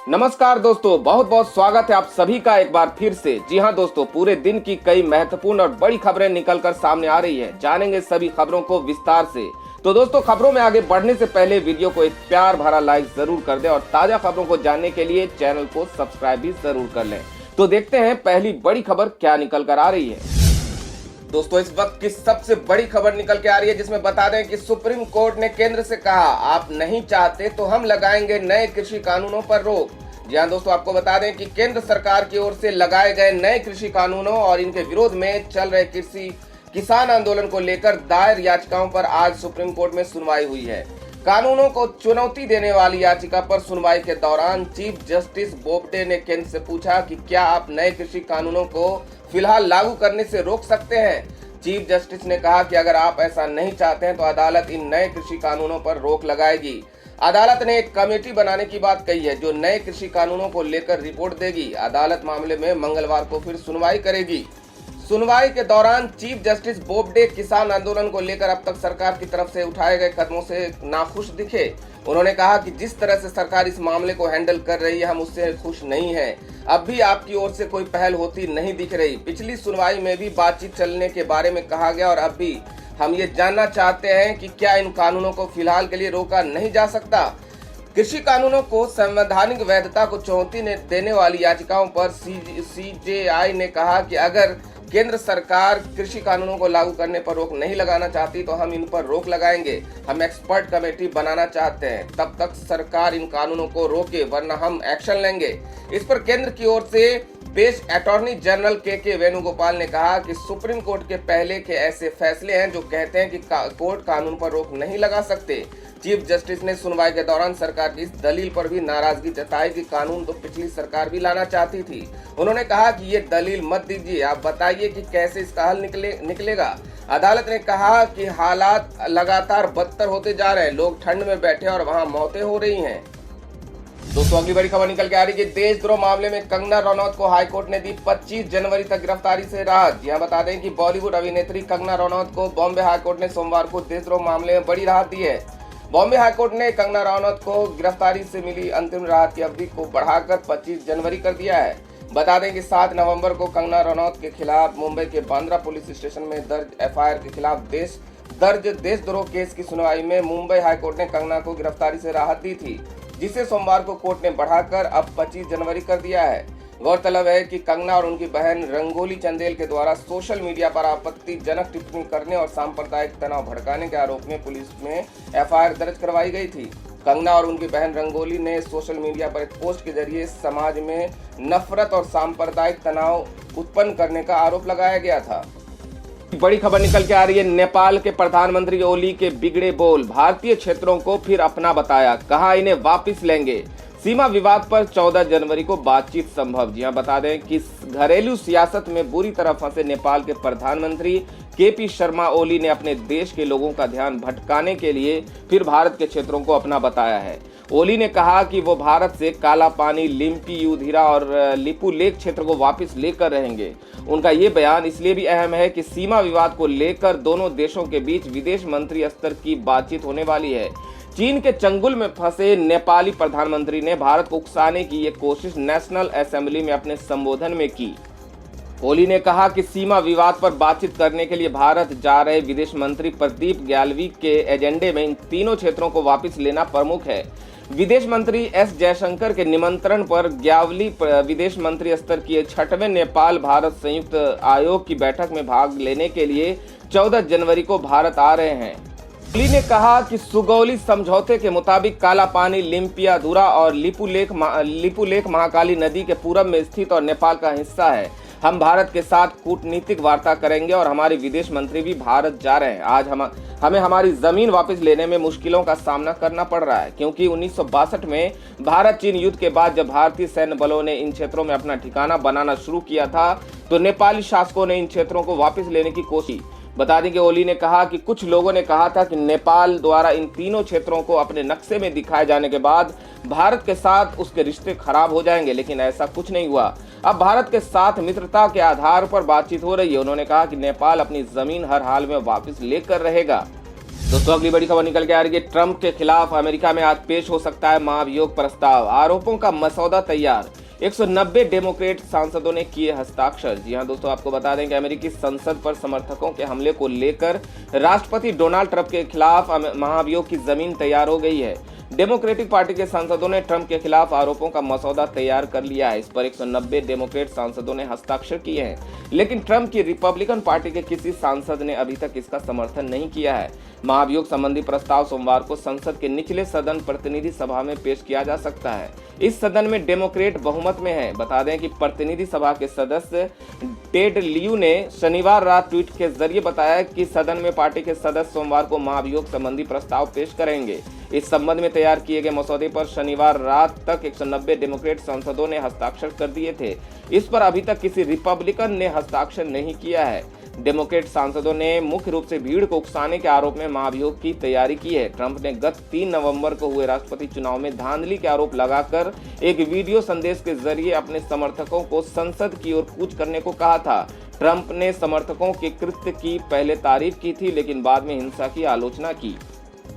नमस्कार दोस्तों, बहुत बहुत स्वागत है आप सभी का एक बार फिर से। जी हां दोस्तों, पूरे दिन की कई महत्वपूर्ण और बड़ी खबरें निकलकर सामने आ रही है। जानेंगे सभी खबरों को विस्तार से। तो दोस्तों, खबरों में आगे बढ़ने से पहले वीडियो को एक प्यार भरा लाइक जरूर कर दें और ताजा खबरों को जानने के लिए चैनल को सब्सक्राइब भी जरूर कर लें। तो देखते हैं पहली बड़ी खबर क्या निकल कर आ रही है। दोस्तों, इस वक्त की सबसे बड़ी खबर निकल के आ रही है, जिसमें बता दें कि सुप्रीम कोर्ट ने केंद्र से कहा, आप नहीं चाहते तो हम लगाएंगे नए कृषि कानूनों पर रोक। जी हां दोस्तों, आपको बता दें कि केंद्र सरकार की ओर से लगाए गए नए कृषि कानूनों और इनके विरोध में चल रहे किसान आंदोलन को लेकर दायर याचिकाओं पर आज सुप्रीम कोर्ट में सुनवाई हुई है। कानूनों को चुनौती देने वाली याचिका पर सुनवाई के दौरान चीफ जस्टिस बोबडे ने केंद्र से पूछा कि क्या आप नए कृषि कानूनों को फिलहाल लागू करने से रोक सकते हैं। चीफ जस्टिस ने कहा कि अगर आप ऐसा नहीं चाहते हैं तो अदालत इन नए कृषि कानूनों पर रोक लगाएगी। अदालत ने एक कमेटी बनाने की बात कही है जो नए कृषि कानूनों को लेकर रिपोर्ट देगी। अदालत मामले में मंगलवार को फिर सुनवाई करेगी। सुनवाई के दौरान चीफ जस्टिस बोबडे किसान आंदोलन को लेकर अब तक सरकार की तरफ से उठाए गए कदमों से नाखुश दिखे। उन्होंने कहा कि जिस तरह से सरकार इस मामले को हैंडल कर रही है, हम उससे खुश नहीं हैं। अब भी आपकी ओर से कोई पहल होती नहीं दिख रही। पिछली सुनवाई में भी बातचीत चलने के बारे में कहा गया और अब भी हम ये जानना चाहते हैं कि क्या इन कानूनों को फिलहाल के लिए रोका नहीं जा सकता। कृषि कानूनों को संवैधानिक वैधता को चुनौती देने वाली याचिकाओं पर सीजेआई ने कहा कि अगर केंद्र सरकार कृषि कानूनों को लागू करने पर रोक नहीं लगाना चाहती तो हम इन पर रोक लगाएंगे। हम एक्सपर्ट कमेटी बनाना चाहते हैं, तब तक सरकार इन कानूनों को रोके, वरना हम एक्शन लेंगे। इस पर केंद्र की ओर से पेश अटॉर्नी जनरल के वेणुगोपाल ने कहा कि सुप्रीम कोर्ट के पहले के ऐसे फैसले हैं जो कहते हैं कि कोर्ट कानून पर रोक नहीं लगा सकते। चीफ जस्टिस ने सुनवाई के दौरान सरकार की इस दलील पर भी नाराजगी जताई कि कानून तो पिछली सरकार भी लाना चाहती थी। उन्होंने कहा कि ये दलील मत दीजिए, आप बताइए कि कैसे इसका हल निकलेगा। अदालत ने कहा कि हालात लगातार बदतर होते जा रहे हैं, लोग ठंड में बैठे और वहां मौतें हो रही हैं। दोस्तों, अगली बड़ी खबर निकल के आ रही है। देशद्रोह मामले में कंगना रनौत को हाईकोर्ट ने दी 25 जनवरी तक गिरफ्तारी से राहत। यहां बता दें कि बॉलीवुड अभिनेत्री कंगना रनौत को बॉम्बे हाईकोर्ट ने सोमवार को देशद्रोह मामले में बड़ी राहत दी है। बॉम्बे हाईकोर्ट ने कंगना रनौत को गिरफ्तारी से मिली अंतरिम राहत की अवधि को बढ़ाकर 25 जनवरी कर दिया है। बता दें कि 7 नवंबर को कंगना रनौत के खिलाफ मुंबई के बांद्रा पुलिस स्टेशन में दर्ज एफआईआर के खिलाफ देशद्रोह केस की सुनवाई में मुंबई हाईकोर्ट ने कंगना को गिरफ्तारी से राहत दी थी, जिसे सोमवार को कोर्ट ने बढ़ाकर अब 25 जनवरी कर दिया है। गौरतलब है कि कंगना और उनकी बहन रंगोली चंदेल के द्वारा सोशल मीडिया पर आपत्तिजनक टिप्पणी करने और सांप्रदायिक तनाव भड़काने के आरोप में पुलिस में एफआईआर दर्ज करवाई गई थी। कंगना और उनकी बहन रंगोली ने सोशल मीडिया पर एक पोस्ट के जरिए समाज में नफरत और सांप्रदायिक तनाव उत्पन्न करने का आरोप लगाया गया था। बड़ी खबर निकल के आ रही है। नेपाल के प्रधानमंत्री ओली के बिगड़े बोल, भारतीय क्षेत्रों को फिर अपना बताया, कहा इन्हें वापस लेंगे। सीमा विवाद पर 14 जनवरी को बातचीत संभव। जी हां, बता दें कि घरेलू सियासत में बुरी तरह फंसे नेपाल के प्रधानमंत्री केपी शर्मा ओली ने अपने देश के लोगों का ध्यान भटकाने के लिए फिर भारत के क्षेत्रों को अपना बताया है। ओली ने कहा कि वो भारत से काला पानी, लिम्पी, यूधिरा और लिपू लेक क्षेत्र को वापस लेकर रहेंगे। उनका ये बयान इसलिए भी अहम है कि सीमा विवाद को लेकर दोनों देशों के बीच विदेश मंत्री स्तर की बातचीत होने वाली है। चीन के चंगुल में फंसे नेपाली प्रधानमंत्री ने भारत को उकसाने की ये कोशिश नेशनल असेंबली में अपने संबोधन में की। ओली ने कहा कि सीमा विवाद पर बातचीत करने के लिए भारत जा रहे विदेश मंत्री प्रदीप ग्यावली के एजेंडे में इन तीनों क्षेत्रों को वापस लेना प्रमुख है। विदेश मंत्री एस जयशंकर के निमंत्रण पर ग्यावली विदेश मंत्री स्तर की 6वें नेपाल भारत संयुक्त आयोग की बैठक में भाग लेने के लिए 14 जनवरी को भारत आ रहे हैं। ओली ने कहा कि सुगौली समझौते के मुताबिक काला पानी, लिम्पियाधुरा और लिपू लेक महाकाली नदी के पूरब में स्थित और नेपाल का हिस्सा है। हम भारत के साथ कूटनीतिक वार्ता करेंगे और हमारे विदेश मंत्री भी भारत जा रहे हैं। आज हमें हमारी जमीन वापस लेने में मुश्किलों का सामना करना पड़ रहा है, क्योंकि 1962 में भारत चीन युद्ध के बाद जब भारतीय सैन्य बलों ने इन क्षेत्रों में अपना ठिकाना बनाना शुरू किया था तो नेपाली शासकों ने इन क्षेत्रों को वापस लेने की कोशिश। बता दें कि ओली ने कहा कि कुछ लोगों ने कहा था कि नेपाल द्वारा इन तीनों क्षेत्रों को अपने नक्शे में दिखाए जाने के बाद भारत के साथ उसके रिश्ते खराब हो जाएंगे, लेकिन ऐसा कुछ नहीं हुआ। अब भारत के साथ मित्रता के आधार पर बातचीत हो रही है। उन्होंने कहा कि नेपाल अपनी जमीन हर हाल में वापस लेकर रहेगा। दोस्तों अगली बड़ी खबर निकल के आ रही है। ट्रंप के खिलाफ अमेरिका में आज पेश हो सकता है महाभियोग प्रस्ताव। आरोपों का मसौदा तैयार। 190 डेमोक्रेट सांसदों ने किए हस्ताक्षर। जी हां दोस्तों, आपको बता दें कि अमेरिकी संसद पर समर्थकों के हमले को लेकर राष्ट्रपति डोनाल्ड ट्रंप के खिलाफ महाभियोग की जमीन तैयार हो गई है। डेमोक्रेटिक पार्टी के सांसदों ने ट्रंप के खिलाफ आरोपों का मसौदा तैयार कर लिया है। इस पर 190 डेमोक्रेट सांसदों ने हस्ताक्षर किए हैं, लेकिन ट्रंप की रिपब्लिकन पार्टी के किसी सांसद ने अभी तक इसका समर्थन नहीं किया है। महाभियोग संबंधी प्रस्ताव सोमवार को संसद के निचले सदन प्रतिनिधि सभा में पेश किया जा सकता है। इस सदन में डेमोक्रेट बहुमत में है। बता दें कि प्रतिनिधि सभा के सदस्य टेड लियू ने शनिवार रात ट्वीट के जरिए बताया कि सदन में पार्टी के सदस्य सोमवार को महाभियोग संबंधी प्रस्ताव पेश करेंगे। इस संबंध में तैयार किए गए मसौदे पर शनिवार रात तक 190 डेमोक्रेट सांसदों ने हस्ताक्षर कर दिए थे। इस पर अभी तक किसी रिपब्लिकन ने हस्ताक्षर नहीं किया है। डेमोक्रेट सांसदों ने मुख्य रूप से भीड़ को उकसाने के आरोप में महाभियोग की तैयारी की है। ट्रंप ने गत 3 नवंबर को हुए राष्ट्रपति चुनाव में धांधली के आरोप लगाकर एक वीडियो संदेश के जरिए अपने समर्थकों को संसद की ओर कूच करने को कहा था। ट्रंप ने समर्थकों के कृत्य की पहले तारीफ की थी, लेकिन बाद में हिंसा की आलोचना की।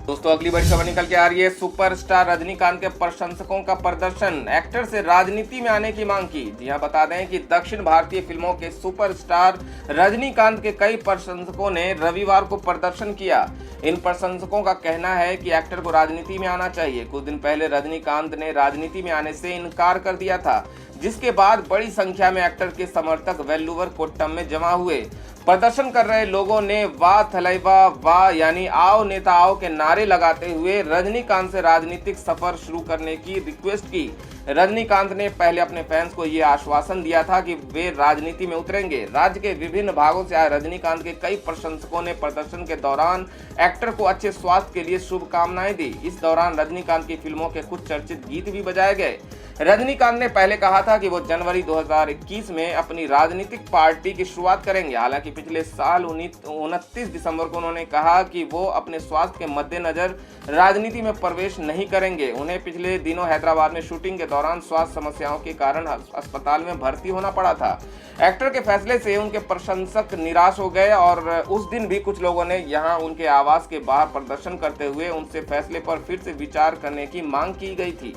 दोस्तों अगली बड़ी खबर निकल के आ रही है। सुपरस्टार रजनीकांत के प्रशंसकों का प्रदर्शन। एक्टर से राजनीति में आने की मांग की। जी हां, बता दें कि दक्षिण भारतीय फिल्मों के सुपरस्टार रजनीकांत के कई प्रशंसकों ने रविवार को प्रदर्शन किया। इन प्रशंसकों का कहना है कि एक्टर को राजनीति में आना चाहिए। कुछ दिन पहले रजनीकांत ने राजनीति में आने से इनकार कर दिया था, जिसके बाद बड़ी संख्या में एक्टर के समर्थक वेल्लूर कोट्टम में जमा हुए। प्रदर्शन कर रहे लोगों ने वाह थलैवा वाह यानी आओ नेता आओ के नारे लगाते हुए रजनीकांत से राजनीतिक सफर शुरू करने की रिक्वेस्ट की। रजनीकांत ने पहले अपने फैंस को यह आश्वासन दिया था कि वे राजनीति में उतरेंगे। राज्य के विभिन्न भागों से आए रजनीकांत के कई प्रशंसकों ने प्रदर्शन के दौरान एक्टर को अच्छे स्वास्थ्य के लिए शुभकामनाएं दी। इस दौरान रजनीकांत की फिल्मों के कुछ चर्चित गीत भी बजाए गए। रजनीकांत ने पहले कहा था कि वो जनवरी 2021 में अपनी राजनीतिक पार्टी की शुरुआत करेंगे। हालांकि पिछले साल 29 दिसंबर को उन्होंने कहा कि वो अपने स्वास्थ्य के मद्देनजर राजनीति में प्रवेश नहीं करेंगे। उन्हें पिछले दिनों हैदराबाद में शूटिंग के दौरान स्वास्थ्य समस्याओं के कारण अस्पताल में भर्ती होना पड़ा था। एक्टर के फैसले से उनके प्रशंसक निराश हो गए और उस दिन भी कुछ लोगों ने यहां उनके आवास के बाहर प्रदर्शन करते हुए उनसे फैसले पर फिर से विचार करने की मांग की गई थी।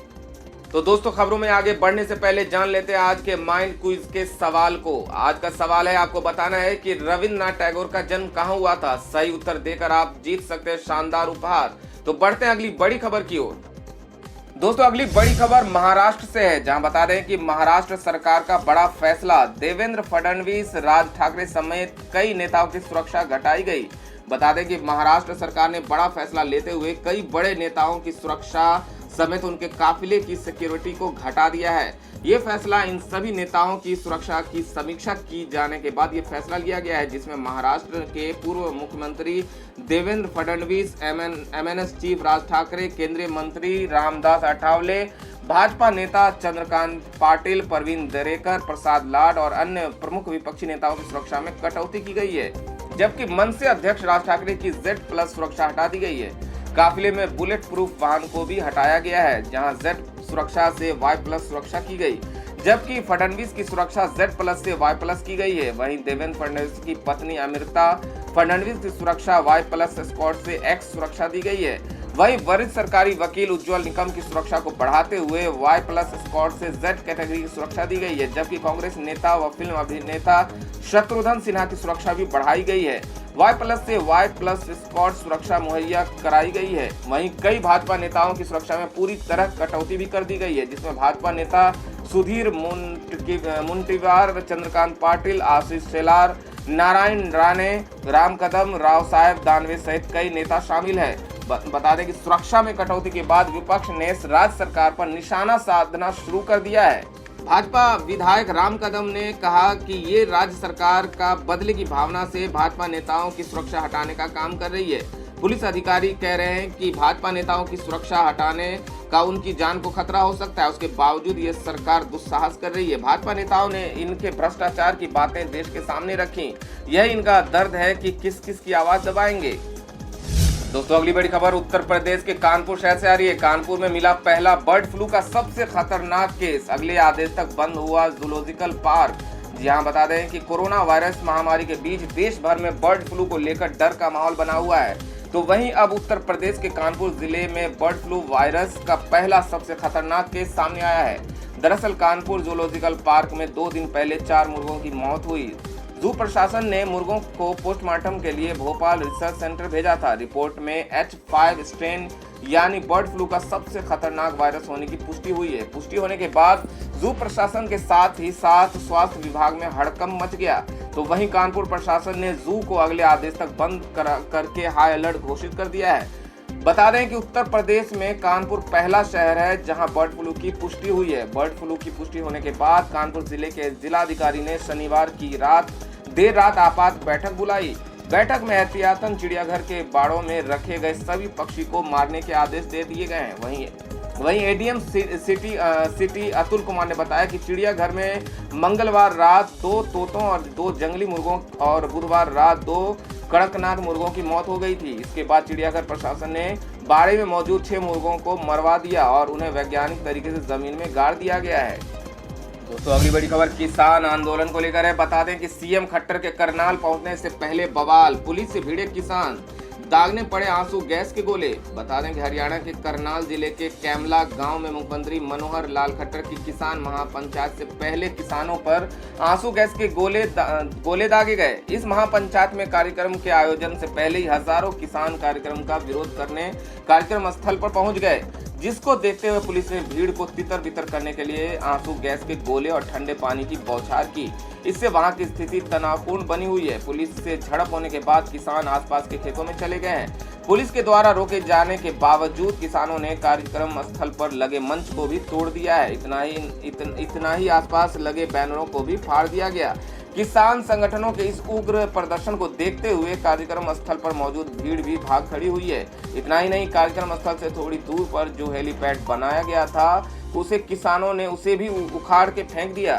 तो दोस्तों खबरों में आगे बढ़ने से पहले जान लेते हैं आज के माइंड क्विज के सवाल को। आज का सवाल है, आपको बताना है कि रविंद्रनाथ टैगोर का जन्म कहां हुआ था। सही उत्तर देकर आप जीत सकते हैं शानदार उपहार। तो बढ़ते हैं अगली बड़ी खबर की ओर। दोस्तों अगली बड़ी खबर महाराष्ट्र से है, जहां बता दें कि महाराष्ट्र सरकार का बड़ा फैसला। देवेंद्र फडणवीस, राज ठाकरे समेत कई नेताओं की सुरक्षा घटाई गई। बता दें कि महाराष्ट्र सरकार ने बड़ा फैसला लेते हुए कई बड़े नेताओं की सुरक्षा समेत उनके काफिले की सिक्योरिटी को घटा दिया है। ये फैसला इन सभी नेताओं की सुरक्षा की समीक्षा की जाने के बाद ये फैसला लिया गया है, जिसमें महाराष्ट्र के पूर्व मुख्यमंत्री देवेंद्र फडणवीस, एमएनएस चीफ राज ठाकरे, केंद्रीय मंत्री रामदास आठवले, भाजपा नेता चंद्रकांत पाटिल, प्रवीण दरेकर, प्रसाद लाड और अन्य प्रमुख विपक्षी नेताओं की सुरक्षा में कटौती की गई है। जबकि मनसे अध्यक्ष राज ठाकरे की Z+ सुरक्षा हटा दी गई है। काफिले में बुलेट प्रूफ वाहन को भी हटाया गया है, जहां Z सुरक्षा से Y+ सुरक्षा की गई, जबकि फडणवीस की सुरक्षा Z+ से Y+ की गई है। वहीं देवेंद्र फडणवीस की पत्नी अमृता फडणवीस की सुरक्षा Y+ स्क्वाड से X सुरक्षा दी गई है। वहीं वरिष्ठ सरकारी वकील उज्ज्वल निकम की सुरक्षा को बढ़ाते हुए Y+ स्क्वाड से Z कैटेगरी की सुरक्षा दी गई है, जबकि कांग्रेस नेता व फिल्म अभिनेता शत्रुघ्न सिन्हा की सुरक्षा भी बढ़ाई गई है। Y+ से Y+ स्क्वाड सुरक्षा मुहैया कराई गई है। वहीं कई भाजपा नेताओं की सुरक्षा में पूरी तरह कटौती भी कर दी गई है, जिसमें भाजपा नेता सुधीर मुनगंटीवार, चंद्रकांत पाटिल, आशीष शेलार, नारायण राणे, राम कदम, राव साहेब दानवे सहित कई नेता शामिल है। बता दें कि सुरक्षा में कटौती के बाद विपक्ष ने राज्य सरकार पर निशाना साधना शुरू कर दिया है। भाजपा विधायक राम कदम ने कहा कि ये राज्य सरकार का बदले की भावना से भाजपा नेताओं की सुरक्षा हटाने का काम कर रही है। पुलिस अधिकारी कह रहे हैं कि भाजपा नेताओं की सुरक्षा हटाने का उनकी जान को खतरा हो सकता है, उसके बावजूद ये सरकार दुस्साहस कर रही है। भाजपा नेताओं ने इनके भ्रष्टाचार की बातें देश के सामने रखी। यह इनका दर्द है कि किस किस की आवाज दबाएंगे। दोस्तों अगली बड़ी खबर उत्तर प्रदेश के कानपुर शहर से आ रही है। कानपुर में मिला पहला बर्ड फ्लू का सबसे खतरनाक केस। अगले आदेश तक बंद हुआ जूलॉजिकल पार्क। जी हाँ, बता दें कि कोरोना वायरस महामारी के बीच देश भर में बर्ड फ्लू को लेकर डर का माहौल बना हुआ है। तो वहीं अब उत्तर प्रदेश के कानपुर जिले में बर्ड फ्लू वायरस का पहला सबसे खतरनाक केस सामने आया है। दरअसल कानपुर जूलॉजिकल पार्क में 2 दिन पहले 4 मुर्गों की मौत हुई। जू प्रशासन ने मुर्गों को पोस्टमार्टम के लिए भोपाल रिसर्च सेंटर भेजा था। रिपोर्ट में H5 स्ट्रेन यानी बर्ड फ्लू का सबसे खतरनाक वायरस होने की पुष्टि हुई है। पुष्टि होने के बाद जू प्रशासन के साथ ही साथ स्वास्थ्य विभाग में हड़कंप मच गया। तो वहीं कानपुर प्रशासन ने जू को अगले आदेश तक बंद करके हाई अलर्ट घोषित कर दिया है। बता दें कि उत्तर प्रदेश में कानपुर पहला शहर है जहां बर्ड फ्लू की पुष्टि हुई है। बर्ड फ्लू की पुष्टि होने के बाद कानपुर जिले के जिलाधिकारी ने शनिवार की देर रात आपात बैठक बुलाई। बैठक में एहतियातन चिड़ियाघर के बाड़ों में रखे गए सभी पक्षी को मारने के आदेश दे दिए गए हैं। वहीं एडीएम सिटी अतुल कुमार ने बताया कि चिड़ियाघर में मंगलवार रात 2 तोतों और 2 जंगली मुर्गों और बुधवार रात 2 कड़कनाथ मुर्गों की मौत हो गई थी। इसके बाद चिड़ियाघर प्रशासन ने बाड़े में मौजूद 6 मुर्गों को मरवा दिया और उन्हें वैज्ञानिक तरीके से जमीन में गाड़ दिया गया है। दोस्तों अगली बड़ी खबर किसान आंदोलन को लेकर है। बता दें कि सीएम खट्टर के करनाल पहुंचने से पहले बवाल, पुलिस से भिड़े किसान, दागने पड़े आंसू गैस के गोले। बता दें कि हरियाणा के करनाल जिले के कैमला गांव में मुख्यमंत्री मनोहर लाल खट्टर की किसान महापंचायत से पहले किसानों पर आंसू गैस के गोले दागे गए। इस महापंचायत में कार्यक्रम के आयोजन से पहले ही हजारों किसान कार्यक्रम का विरोध करने कार्यक्रम स्थल पर पहुंच गए, जिसको देखते हुए पुलिस ने भीड़ को तितर बितर करने के लिए आंसू गैस के गोले और ठंडे पानी की बौछार की। इससे वहां की स्थिति तनावपूर्ण बनी हुई है। पुलिस से झड़प होने के बाद किसान आसपास के खेतों में चले गए हैं। पुलिस के द्वारा रोके जाने के बावजूद किसानों ने कार्यक्रम स्थल पर लगे मंच को भी तोड़ दिया है। इतना ही आसपास लगे बैनरों को भी फाड़ दिया गया। किसान संगठनों के इस उग्र प्रदर्शन को देखते हुए कार्यक्रम स्थल पर मौजूद भीड़ भी भाग खड़ी हुई है। इतना ही नहीं, कार्यक्रम स्थल से थोड़ी दूर पर जो हेलीपैड बनाया गया था उसे किसानों ने उसे भी उखाड़ के फेंक दिया।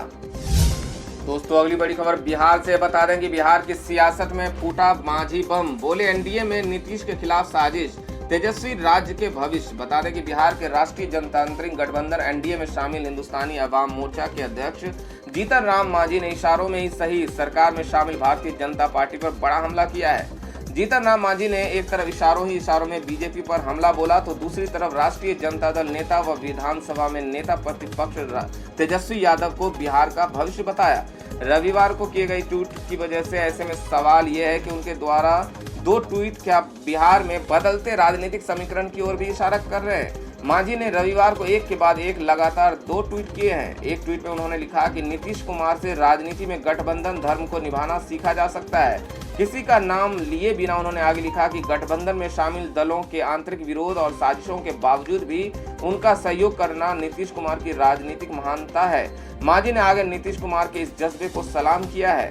दोस्तों अगली बड़ी खबर बिहार से। बता दें कि बिहार की सियासत में फूटा मांझी बम, बोले एनडीए में नीतीश के खिलाफ साजिश, तेजस्वी राज्य के भविष्य। बता दें कि बिहार के राष्ट्रीय जनतांत्रिक गठबंधन एनडीए में शामिल हिंदुस्तानी अवाम मोर्चा के अध्यक्ष जीतन राम मांझी ने इशारों में ही सही सरकार में शामिल भारतीय जनता पार्टी पर बड़ा हमला किया है। जीतन राम मांझी ने एक तरफ इशारों में बीजेपी पर हमला बोला तो दूसरी तरफ राष्ट्रीय जनता दल नेता व विधानसभा में नेता प्रतिपक्ष तेजस्वी यादव को बिहार का भविष्य बताया। रविवार को किए गए ट्वीट की वजह से ऐसे में सवाल यह है कि उनके द्वारा 2 ट्वीट क्या बिहार में बदलते राजनीतिक समीकरण की ओर भी इशारा कर रहे हैं। मांझी ने रविवार को एक के बाद एक लगातार 2 ट्वीट किए हैं। एक ट्वीट में उन्होंने लिखा कि नीतीश कुमार से राजनीति में गठबंधन धर्म को निभाना सीखा जा सकता है। किसी का नाम लिए बिना उन्होंने आगे लिखा कि गठबंधन में शामिल दलों के आंतरिक विरोध और साजिशों के बावजूद भी उनका सहयोग करना नीतीश कुमार की राजनीतिक महानता है। मांझी ने आगे नीतीश कुमार के इस जज्बे को सलाम किया है।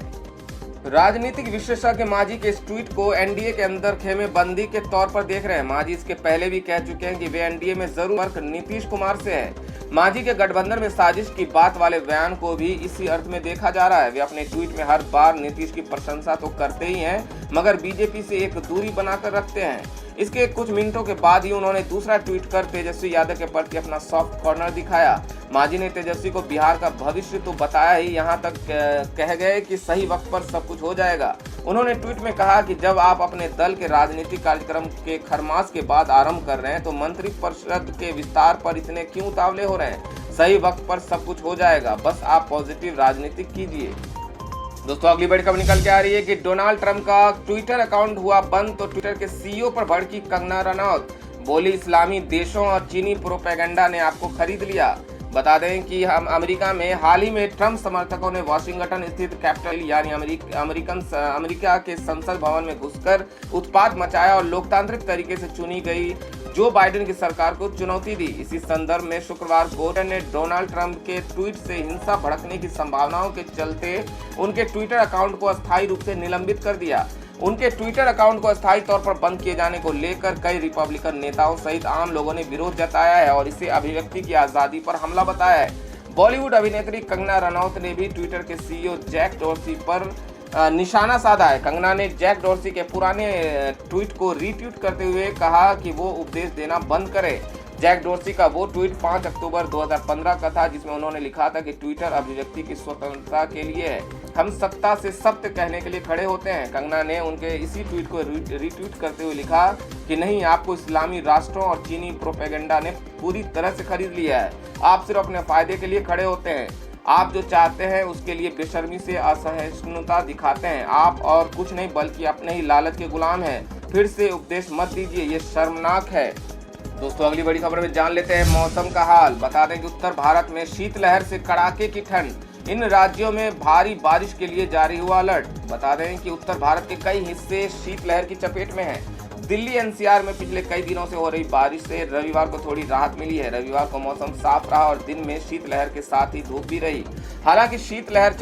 राजनीतिक विशेषज्ञ मांझी के इस ट्वीट को एनडीए के अंदर खेमे बंदी के तौर पर देख रहे हैं। मांझी इसके पहले भी कह चुके हैं कि वे एनडीए में जरूर फर्क नीतीश कुमार से है। मांझी के गठबंधन में साजिश की बात वाले बयान को भी इसी अर्थ में देखा जा रहा है। वे अपने ट्वीट में हर बार नीतीश की प्रशंसा तो करते ही हैं, मगर बीजेपी से एक दूरी बनाकर रखते हैं। इसके कुछ मिनटों के बाद ही उन्होंने दूसरा ट्वीट कर तेजस्वी यादव के प्रति अपना सॉफ्ट कॉर्नर दिखाया। मांझी ने तेजस्वी को बिहार का भविष्य तो बताया ही, यहाँ तक कह गए कि सही वक्त पर सब कुछ हो जाएगा। उन्होंने ट्वीट में कहा कि जब आप अपने दल के राजनीतिक कार्यक्रम के खरमास के बाद आरंभ कर रहे हैं तो मंत्रिपरिषद के विस्तार पर इतने क्यों उतावले हो रहे हैं। सही वक्त पर सब कुछ हो जाएगा, बस आप पॉजिटिव राजनीति कीजिए। दोस्तों अगली बड़ी खबर निकल के आ रही है कि डोनाल्ड ट्रंप का ट्विटर अकाउंट हुआ बंद तो ट्विटर के सीईओ पर भड़की कंगना रनौत, बोली इस्लामी देशों और चीनी प्रोपेगेंडा ने आपको खरीद लिया। बता दें कि हम अमेरिका में हाल ही में ट्रंप समर्थकों ने वाशिंगटन स्थित कैपिटल यानी अमेरिका के संसद भवन में घुसकर उत्पात मचाया और लोकतांत्रिक तरीके से चुनी गई जो बाइडेन की सरकार को चुनौती दी। इसी संदर्भ में शुक्रवार को ने डोनाल्ड ट्रंप के ट्वीट से हिंसा भड़कने की संभावनाओं के चलते उनके ट्विटर अकाउंट को अस्थायी रूप से निलंबित कर दिया। उनके ट्विटर अकाउंट को अस्थायी तौर पर बंद किए जाने को लेकर कई रिपब्लिकन नेताओं सहित आम लोगों ने विरोध जताया है और इसे अभिव्यक्ति की आजादी पर हमला बताया है। बॉलीवुड अभिनेत्री कंगना रनौत ने भी ट्विटर के सीईओ जैक डोर्सी पर निशाना साधा है। कंगना ने जैक डोर्सी के पुराने ट्वीट को रीट्वीट करते हुए कहा कि वो उपदेश देना बंद करे। जैक डोर्सी का वो ट्वीट 5 अक्टूबर 2015 का था, जिसमें उन्होंने लिखा था कि ट्विटर अभिव्यक्ति की स्वतंत्रता के लिए है, हम सत्ता से सत्य कहने के लिए खड़े होते हैं। कंगना ने उनके इसी ट्वीट को रीट्वीट करते हुए लिखा कि नहीं, आपको इस्लामी राष्ट्रों और चीनी प्रोपेगेंडा ने पूरी तरह से खरीद लिया है। आप सिर्फ अपने फायदे के लिए खड़े होते हैं। आप जो चाहते हैं उसके लिए बेशर्मी से असहिष्णुता दिखाते हैं। आप और कुछ नहीं बल्कि अपने ही लालच के गुलाम हैं। फिर से उपदेश मत दीजिए, ये शर्मनाक है। दोस्तों अगली बड़ी खबर में जान लेते हैं मौसम का हाल। बता दें कि उत्तर भारत में शीतलहर से कड़ाके की ठंड। इन राज्यों में भारी बारिश के लिए जारी हुआ अलर्ट। बता दें कि उत्तर भारत के कई हिस्से शीतलहर की चपेट में हैं। दिल्ली एनसीआर में पिछले कई दिनों से हो रही बारिश से रविवार को थोड़ी राहत मिली है। रविवार को मौसम साफ रहा और दिन में शीतलहर के साथ ही धूप भी रही। हालांकि शीतलहर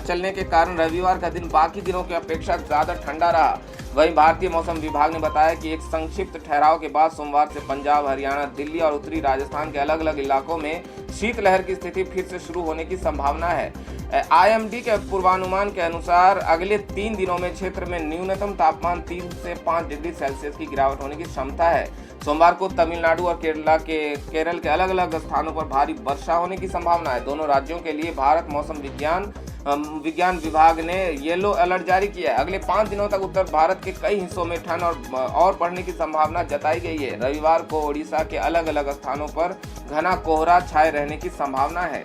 चलने के कारण रविवार का दिन बाकी दिनों की अपेक्षा ज्यादा ठंडा रहा। वहीं भारतीय मौसम विभाग ने बताया कि एक संक्षिप्त ठहराव के बाद सोमवार से पंजाब, हरियाणा, दिल्ली और उत्तरी राजस्थान के अलग अलग इलाकों में शीतलहर की स्थिति फिर से शुरू होने की संभावना है। आईएमडी के पूर्वानुमान के अनुसार अगले 3 दिनों में क्षेत्र में न्यूनतम तापमान 3 से 5 डिग्री सेल्सियस की गिरावट होने की क्षमता है। सोमवार को तमिलनाडु और केरल के अलग अलग स्थानों पर भारी वर्षा होने की संभावना है। दोनों राज्यों के लिए भारत मौसम विज्ञान विभाग ने येलो अलर्ट जारी किया है। अगले 5 दिनों तक उत्तर भारत के कई हिस्सों में ठंड और बढ़ने की संभावना जताई गई है। रविवार को ओडिशा के अलग अलग स्थानों पर घना कोहरा छाए रहने की संभावना है।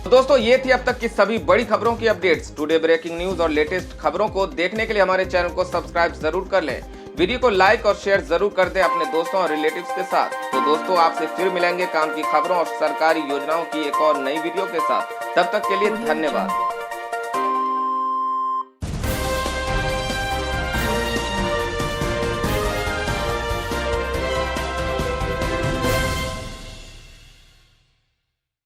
तो दोस्तों ये थी अब तक की सभी बड़ी खबरों की अपडेट्स। टुडे ब्रेकिंग न्यूज और लेटेस्ट खबरों को देखने के लिए हमारे चैनल को सब्सक्राइब जरूर कर लें। वीडियो को लाइक और शेयर जरूर कर दें अपने दोस्तों और रिलेटिव्स के साथ। तो दोस्तों आपसे फिर मिलेंगे काम की खबरों और सरकारी योजनाओं की एक और नई वीडियो के साथ। तब तक के लिए धन्यवाद।